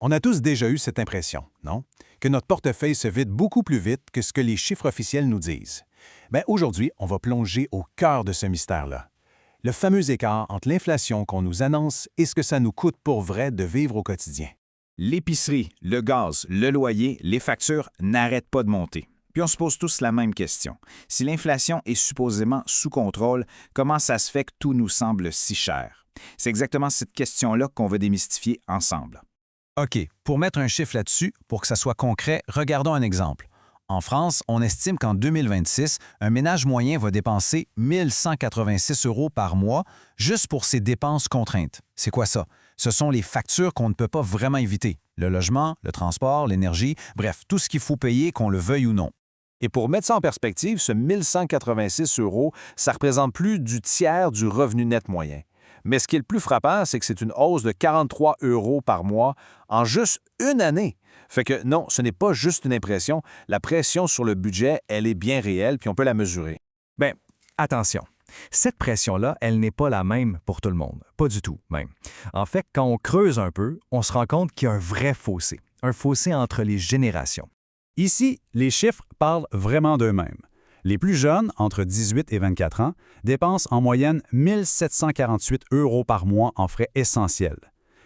On a tous déjà eu cette impression, non? Que notre portefeuille se vide beaucoup plus vite que ce que les chiffres officiels nous disent. Bien, aujourd'hui, on va plonger au cœur de ce mystère-là. Le fameux écart entre l'inflation qu'on nous annonce et ce que ça nous coûte pour vrai de vivre au quotidien. L'épicerie, le gaz, le loyer, les factures n'arrêtent pas de monter. Puis on se pose tous la même question. Si l'inflation est supposément sous contrôle, comment ça se fait que tout nous semble si cher? C'est exactement cette question-là qu'on veut démystifier ensemble. OK, pour mettre un chiffre là-dessus, pour que ça soit concret, regardons un exemple. En France, on estime qu'en 2026, un ménage moyen va dépenser 1 186 € par mois juste pour ses dépenses contraintes. C'est quoi ça? Ce sont les factures qu'on ne peut pas vraiment éviter. Le logement, le transport, l'énergie, bref, tout ce qu'il faut payer qu'on le veuille ou non. Et pour mettre ça en perspective, ce 1 186 €, ça représente plus du tiers du revenu net moyen. Mais ce qui est le plus frappant, c'est que c'est une hausse de 43 € par mois en juste une année. Fait que non, ce n'est pas juste une impression. La pression sur le budget, elle est bien réelle, puis on peut la mesurer. Bien, attention. Cette pression-là, elle n'est pas la même pour tout le monde. Pas du tout, même. En fait, quand on creuse un peu, on se rend compte qu'il y a un vrai fossé. Un fossé entre les générations. Ici, les chiffres parlent vraiment d'eux-mêmes. Les plus jeunes, entre 18 et 24 ans, dépensent en moyenne 1 748 € par mois en frais essentiels.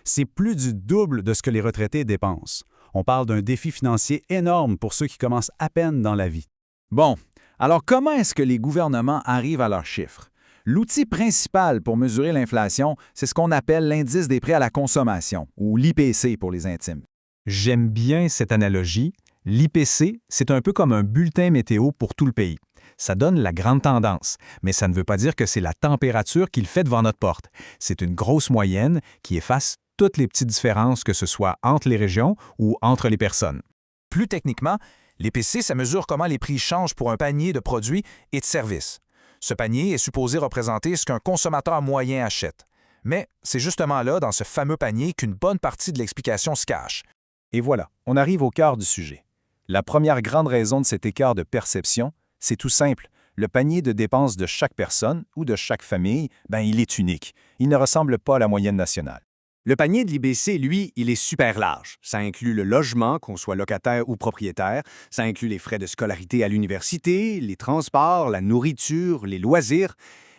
C'est plus du double de ce que les retraités dépensent. On parle d'un défi financier énorme pour ceux qui commencent à peine dans la vie. Bon, alors comment est-ce que les gouvernements arrivent à leurs chiffres? L'outil principal pour mesurer l'inflation, c'est ce qu'on appelle l'indice des prix à la consommation, ou l'IPC pour les intimes. J'aime bien cette analogie. L'IPC, c'est un peu comme un bulletin météo pour tout le pays. Ça donne la grande tendance, mais ça ne veut pas dire que c'est la température qu'il fait devant notre porte. C'est une grosse moyenne qui efface toutes les petites différences, que ce soit entre les régions ou entre les personnes. Plus techniquement, l'IPC, ça mesure comment les prix changent pour un panier de produits et de services. Ce panier est supposé représenter ce qu'un consommateur moyen achète. Mais c'est justement là, dans ce fameux panier, qu'une bonne partie de l'explication se cache. Et voilà, on arrive au cœur du sujet. La première grande raison de cet écart de perception, c'est tout simple. Le panier de dépenses de chaque personne ou de chaque famille, il est unique. Il ne ressemble pas à la moyenne nationale. Le panier de l'IBC, lui, il est super large. Ça inclut le logement, qu'on soit locataire ou propriétaire. Ça inclut les frais de scolarité à l'université, les transports, la nourriture, les loisirs.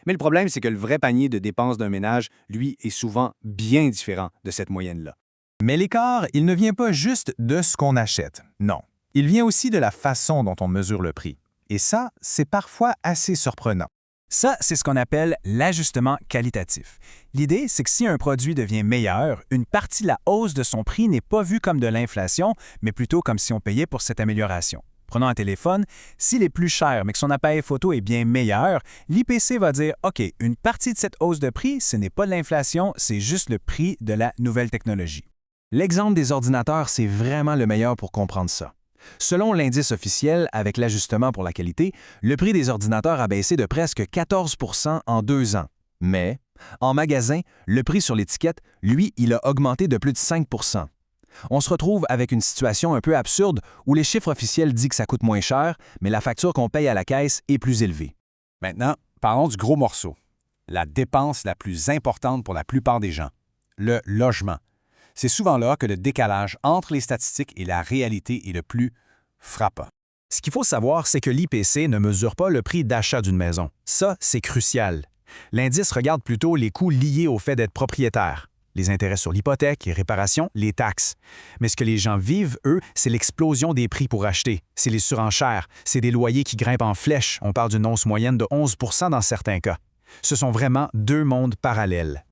Mais le problème, c'est que le vrai panier de dépenses d'un ménage, lui, est souvent bien différent de cette moyenne-là. Mais l'écart, il ne vient pas juste de ce qu'on achète. Non. Il vient aussi de la façon dont on mesure le prix. Et ça, c'est parfois assez surprenant. Ça, c'est ce qu'on appelle l'ajustement qualitatif. L'idée, c'est que si un produit devient meilleur, une partie de la hausse de son prix n'est pas vue comme de l'inflation, mais plutôt comme si on payait pour cette amélioration. Prenons un téléphone, s'il est plus cher mais que son appareil photo est bien meilleur, l'IPC va dire « OK, une partie de cette hausse de prix, ce n'est pas de l'inflation, c'est juste le prix de la nouvelle technologie. » L'exemple des ordinateurs, c'est vraiment le meilleur pour comprendre ça. Selon l'indice officiel, avec l'ajustement pour la qualité, le prix des ordinateurs a baissé de presque 14 % en 2 ans. Mais, en magasin, le prix sur l'étiquette, lui, il a augmenté de plus de 5 %. On se retrouve avec une situation un peu absurde où les chiffres officiels disent que ça coûte moins cher, mais la facture qu'on paye à la caisse est plus élevée. Maintenant, parlons du gros morceau. La dépense la plus importante pour la plupart des gens. Le logement. C'est souvent là que le décalage entre les statistiques et la réalité est le plus frappant. Ce qu'il faut savoir, c'est que l'IPC ne mesure pas le prix d'achat d'une maison. Ça, c'est crucial. L'indice regarde plutôt les coûts liés au fait d'être propriétaire. Les intérêts sur l'hypothèque, les réparations, les taxes. Mais ce que les gens vivent, eux, c'est l'explosion des prix pour acheter. C'est les surenchères, c'est des loyers qui grimpent en flèche. On parle d'une hausse moyenne de 11 % dans certains cas. Ce sont vraiment deux mondes parallèles.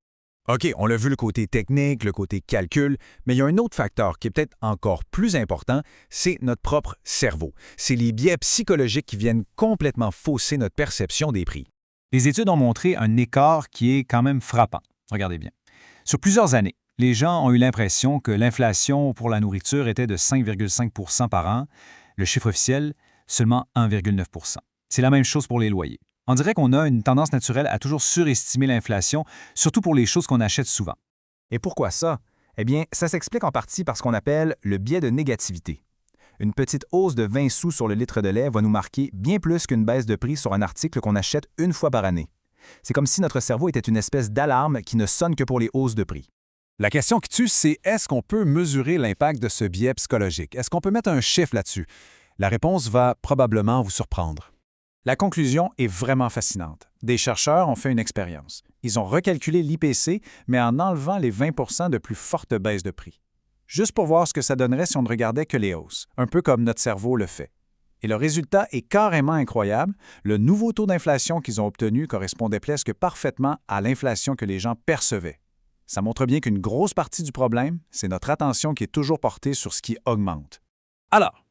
OK, on l'a vu le côté technique, le côté calcul, mais il y a un autre facteur qui est peut-être encore plus important, c'est notre propre cerveau. C'est les biais psychologiques qui viennent complètement fausser notre perception des prix. Les études ont montré un écart qui est quand même frappant. Regardez bien. Sur plusieurs années, les gens ont eu l'impression que l'inflation pour la nourriture était de 5,5 % par an. Le chiffre officiel, seulement 1,9 %. C'est la même chose pour les loyers. On dirait qu'on a une tendance naturelle à toujours surestimer l'inflation, surtout pour les choses qu'on achète souvent. Et pourquoi ça? Eh bien, ça s'explique en partie par ce qu'on appelle le biais de négativité. Une petite hausse de 20 sous sur le litre de lait va nous marquer bien plus qu'une baisse de prix sur un article qu'on achète une fois par année. C'est comme si notre cerveau était une espèce d'alarme qui ne sonne que pour les hausses de prix. La question qui tue, c'est est-ce qu'on peut mesurer l'impact de ce biais psychologique? Est-ce qu'on peut mettre un chiffre là-dessus? La réponse va probablement vous surprendre. La conclusion est vraiment fascinante. Des chercheurs ont fait une expérience. Ils ont recalculé l'IPC, mais en enlevant les 20 de plus fortes baisses de prix. Juste pour voir ce que ça donnerait si on ne regardait que les hausses, un peu comme notre cerveau le fait. Et le résultat est carrément incroyable. Le nouveau taux d'inflation qu'ils ont obtenu correspondait presque parfaitement à l'inflation que les gens percevaient. Ça montre bien qu'une grosse partie du problème, c'est notre attention qui est toujours portée sur ce qui augmente. Alors,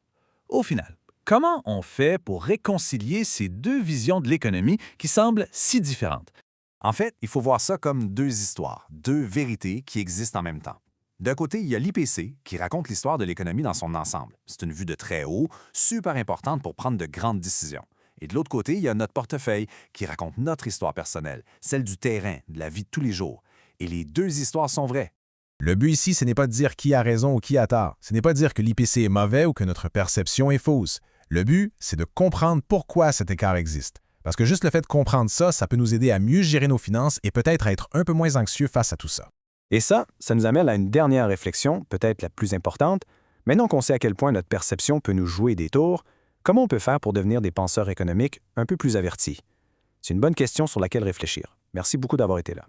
au final, comment on fait pour réconcilier ces deux visions de l'économie qui semblent si différentes? En fait, il faut voir ça comme deux histoires, deux vérités qui existent en même temps. D'un côté, il y a l'IPC, qui raconte l'histoire de l'économie dans son ensemble. C'est une vue de très haut, super importante pour prendre de grandes décisions. Et de l'autre côté, il y a notre portefeuille, qui raconte notre histoire personnelle, celle du terrain, de la vie de tous les jours. Et les deux histoires sont vraies. Le but ici, ce n'est pas de dire qui a raison ou qui a tort. Ce n'est pas de dire que l'IPC est mauvais ou que notre perception est fausse. Le but, c'est de comprendre pourquoi cet écart existe. Parce que juste le fait de comprendre ça, ça peut nous aider à mieux gérer nos finances et peut-être à être un peu moins anxieux face à tout ça. Et ça nous amène à une dernière réflexion, peut-être la plus importante. Maintenant qu'on sait à quel point notre perception peut nous jouer des tours, comment on peut faire pour devenir des penseurs économiques un peu plus avertis? C'est une bonne question sur laquelle réfléchir. Merci beaucoup d'avoir été là.